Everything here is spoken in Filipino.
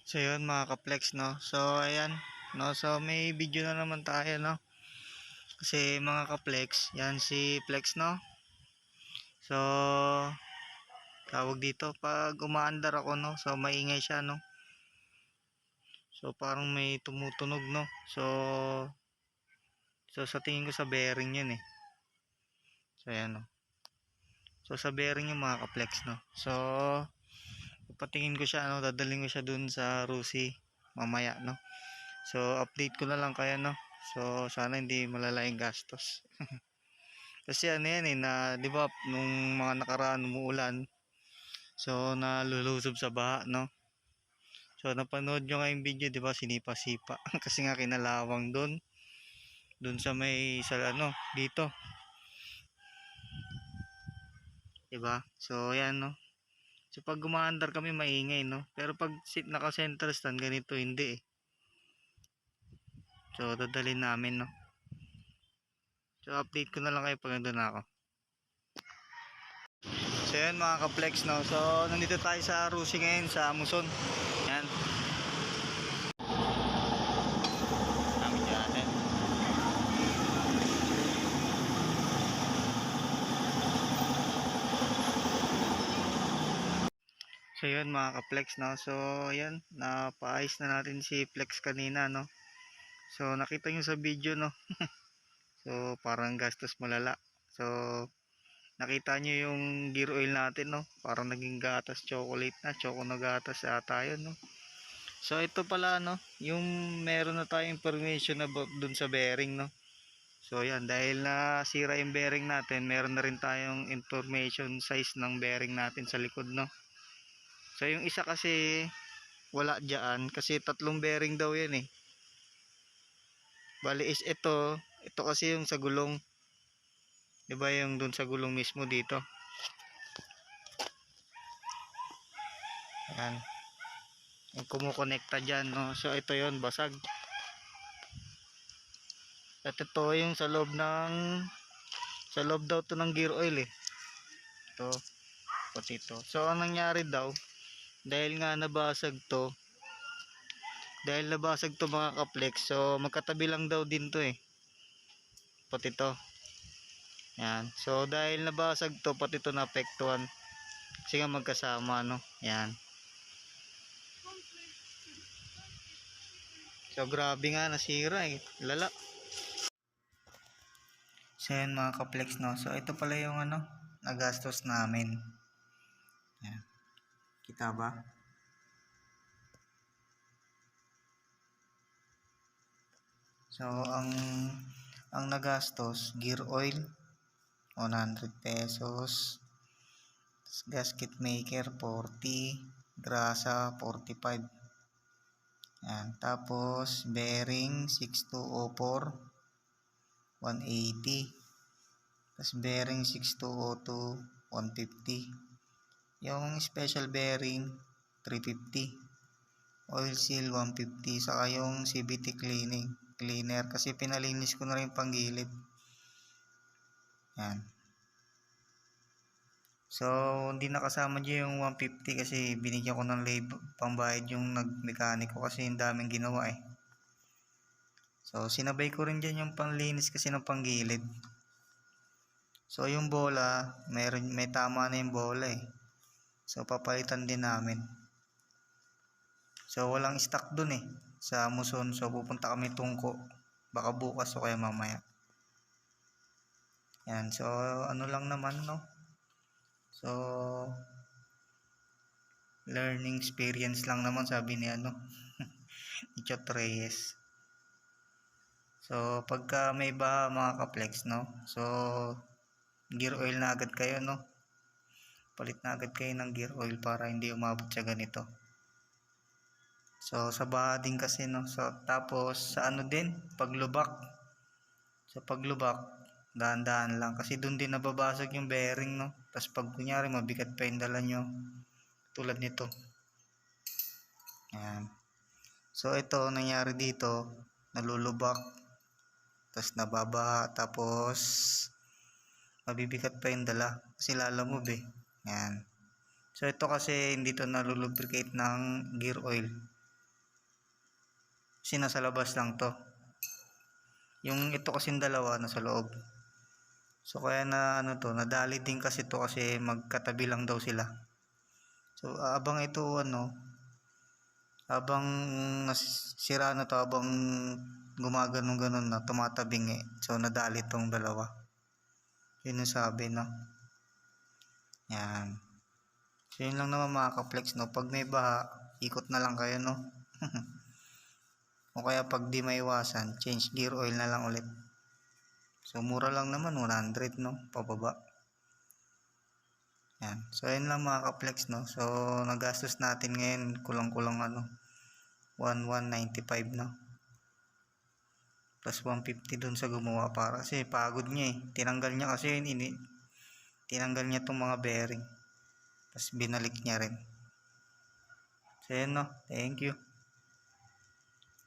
So yun mga ka-flex, no. So ayan, no. So may video na naman tayo, no. Kasi mga ka-flex, yan si Flex, no. So tawag dito pag umaandar ako, no. So maingay siya, no. So parang may tumutunog, no. So sa tingin ko sa bearing yun eh. So ayan, no. So sa bearing yung mga ka-flex, no. So patingin ko siya, no. Dadaling ko siya dun sa Rusi mamaya, no. So update ko na lang kaya, no. So sana hindi malala yung gastos. Kasi ano yan eh, na 'di ba nung mga nakaraan umuulan, so nalulusob sa baha, no. So napanood nyo nga yung video, 'di ba, sinipa-sipa kasi nga kinalawang doon sa may sa ano dito, 'di ba. So ayan, no. So pag gumaandar kami maingay, no. Pero pag naka-center stand ganito hindi eh. So dadalhin namin, no. So update ko na lang kayo pag nandun na ako. So yan mga ka-flex, no. So nandito tayo sa Rusi ngayon sa Muson. Yan. Namin dyan. So yun mga ka-flex, no. So yan, napaayos na natin si Flex kanina, no. So nakita nyo sa video, no. So parang gastos malala. So nakita nyo yung gear oil natin, no. Parang naging gatas chocolate na, choco na gatas ata yun, no. So ito pala, no, yung meron na tayong information about dun sa bearing, no. So yan, dahil na sira yung bearing natin, meron na rin tayong information size ng bearing natin sa likod, no. So yung isa kasi wala dyan kasi tatlong bearing daw yan eh. Bali is ito kasi yung sa gulong. 'Di ba yung dun sa gulong mismo dito. Ayan. Yung kumukonekta dyan, no. So ito yon basag. At ito yung sa loob daw to ng gear oil eh. Ito, pati ito. So ang nangyari daw, dahil nga nabasag to mga ka-flex, so magkatabi lang daw din to eh. Pati ito. Yan. So dahil nabasag to, pati ito naapektuhan. Kasi nga magkasama, no. Yan. So grabe nga, nasira eh. Lala. So yan mga ka-flex, no. So ito pala yung ano, nagastos namin. Yan. Kita ba? So ang nagastos, gear oil 100 pesos. Gasket maker 40, grasa 45. Yan. Tapos bearing 6204 180. Tapos bearing 6202 150. Yung special bearing 350. Oil seal 150. Saka yung CVT cleaner kasi pinalinis ko na rin panggilid. Yan. So hindi nakasama dyan yung 150 kasi binigyan ko ng pambayad yung nagmekaniko kasi yung daming ginawa eh. So sinabay ko rin dyan yung panlinis kasi ng panggilid. So yung bola, may tama na yung bola eh. So papalitan din namin. So walang stock dun eh sa Muson. So pupunta kami Tungko. Baka bukas o kaya mamaya. Yan. So ano lang naman, no. So learning experience lang naman, sabi ni ano ni Chot Reyes. So pagka may baha mga ka-flex, no. So gear oil na agad kayo, no. Palit na agad kayo ng gear oil para hindi umabot sa ganito. So sa baha din kasi, no. So tapos sa ano din, paglubak. Sa paglubak, dahan-dahan lang kasi doon din nababasag yung bearing, no. Tapos pag kunyari mabigat pa yung dala nyo, tulad nito. Ayan. So ito nangyari dito, nalulubak, tapos nababaha, tapos mabibigat pa yung dala kasi lalamove eh. Ayan. So ito kasi hindi to nalulubricate ng gear oil. Kasi nasa labas lang to. Yung ito kasing dalawa nasa loob. So kaya na ano to, nadali din kasi to kasi magkatabi lang daw sila. So abang ito ano, habang nasira na to, habang gumaganon-ganon na, tumatabing So nadali tong dalawa. Yun yung sabi, no? Yan. So yun lang naman mga ka-flex, no? Pag may baha, ikot na lang kayo, no? O kaya pag di maiwasan, change gear oil na lang ulit. So mura lang naman, 100, no? Pababa. Yan. So yun lang mga ka-flex, no? So nagastos natin ngayon, kulang-kulang ano, 1195, no? Plus 150 dun sa gumawa para kasi pagod niya tinanggal niya kasi yun tinanggal niya tong mga bearing tapos binalik niya rin. So yun, no, thank you.